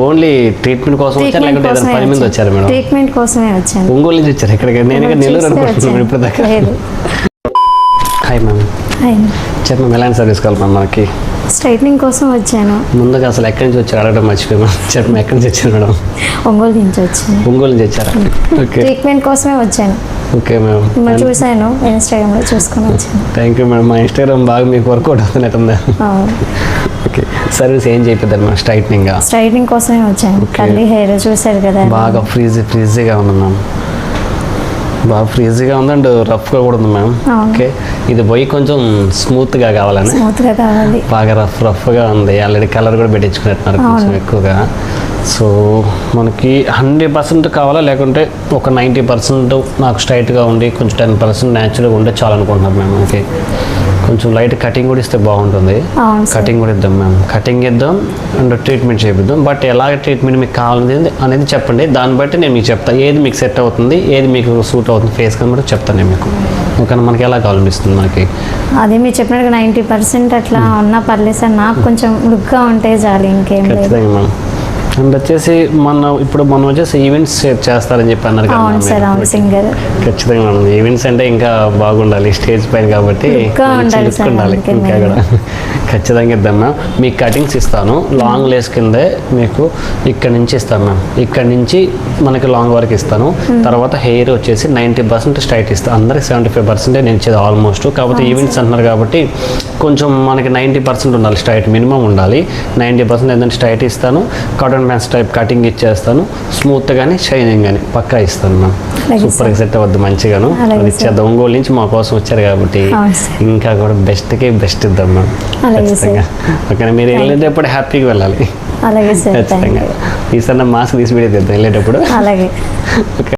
Only treatment కోసం వచ్చారు లేకుంటే ఏదైనా పని మీద వచ్చారు మేడం? ట్రీట్మెంట్ కోసమే వచ్చాను. ఒంగోలు నుంచి వచ్చారు ఇక్కడికి? నేను నెల్లూరు అనుకుంటున్నాను ఇప్పుడు దాకా. Hi ma'am. హాయ్. చెప్పండి ఎలాంటి సర్వీస్ కావాలి మ్యామ్ మనకి? స్ట్రైట్నింగ్ కోసం వచ్చాను. ముందుగా అసలు ఎక్కడి నుంచి వచ్చారు అడగడం మర్చిపోయాం. చెప్పండి ఎక్కడి నుంచి వచ్చారు మేడం? ఒంగోలు నుంచి వచ్చాను. ఒంగోలు నుంచి వచ్చారా? ఓకే. ట్రీట్మెంట్ కోసమే వచ్చాను. Okay ma'am. మిమ్మల్ని చూశాను ఇన్స్టాగ్రామ్లో, చూసుకొని వచ్చాను. Thank you madam. మా ఇన్స్టాగ్రామ్ బాగా మీకు వర్కౌట్ అవుతున్నట్టుందా? ఓకే. సర్వీస్ ఏం చేపిద్దారు మేడం? స్ట్రైట్నింగ్ కోసమే వచ్చాను. కర్లీ హెయిర్ చూసారు కదా, బాగా ఫ్రీజీగా ఉంది మ్యామ్. బాగా ఫ్రీజీగా ఉంది అండ్ రఫ్గా కూడా ఉంది మ్యామ్. ఓకే. ఇది పోయి కొంచెం స్మూత్గా కావాలని, బాగా రఫ్గా ఉంది. ఆల్రెడీ కలర్ కూడా పెట్టించుకున్నట్టున్నారు కొంచెం ఎక్కువగా. సో మనకి 100% కావాలా లేకుంటే ఒక 90% నాకు స్ట్రైట్గా ఉండి కొంచెం 10% న్యాచురల్గా ఉంటే చాలు అనుకుంటున్నాను మ్యామ్. ఓకే. కొంచెం లైట్ కటింగ్ కూడా ఇస్తే బాగుంటుంది. కటింగ్ కూడా ఇద్దాం మ్యామ్. కటింగ్ ఇద్దాం అండ్ ట్రీట్మెంట్ చేపిద్దాం. బట్ ఎలాగ ట్రీట్మెంట్ మీకు కావాలనేది అనేది చెప్పండి. దాన్ని బట్టి నేను మీకు చెప్తాను ఏది మీకు సెట్ అవుతుంది, ఏది మీకు సూట్ అవుతుంది ఫేస్ కని కూడా చెప్తాను నేను మీకు. ఓకే. మనకి ఎలా కావాలనిపిస్తుంది మనకి? అదే మీరు చెప్పినట్టుగా 90% అట్లా ఉన్నా పర్లేదు సార్, నాకు కొంచెం లుక్గా ఉంటే చాలు, ఇంకేం లేదు. ఖచ్చితంగా మ్యామ్. అండ్ వచ్చేసి మనం వచ్చేసి ఈవెంట్స్ చేస్తారని చెప్పి అన్నారు కదా. సింగర్. ఖచ్చితంగా మనం ఈవెంట్స్ అంటే ఇంకా బాగుండాలి స్టేజ్ పైన కాబట్టి ఉండాలి ఇంకా కూడా. ఖచ్చితంగా ఇద్దాం మ్యామ్. మీకు కటింగ్స్ ఇస్తాను. లాంగ్ లేస్ కిందే మీకు ఇక్కడ నుంచి ఇస్తాను మ్యామ్. ఇక్కడ నుంచి మనకి లాంగ్ వరకు ఇస్తాను. తర్వాత హెయిర్ వచ్చేసి 90% స్ట్రైట్ ఇస్తాను. అందరికి 75% నేను ఇచ్చేది ఆల్మోస్ట్. కాకపోతే ఈవెంట్స్ అంటున్నారు కాబట్టి కొంచెం మనకి 90% ఉండాలి, స్ట్రైట్ మినిమం ఉండాలి. 90% ఏంటంటే స్ట్రైట్ ఇస్తాను. కాటన్ ప్యాంట్స్ టైప్ కటింగ్ ఇచ్చేస్తాను. స్మూత్ కానీ షైనింగ్ కానీ పక్కా ఇస్తాను మ్యామ్. సూపర్గా సెట్ అవ్వద్దు మంచిగాను. అది ఇచ్చేద్దాం. ఒంగోలు నుంచి మా కోసం వచ్చారు కాబట్టి ఇంకా కూడా బెస్ట్కి బెస్ట్ ఇద్దాం మ్యామ్. ఖచ్చితంగా. ఓకే. మీరు వెళ్ళేటప్పుడు హ్యాపీగా వెళ్ళాలి. ఖచ్చితంగా. ఈసారి మాస్క్ తీసి పెడితే వెళ్ళేటప్పుడు. ఓకే.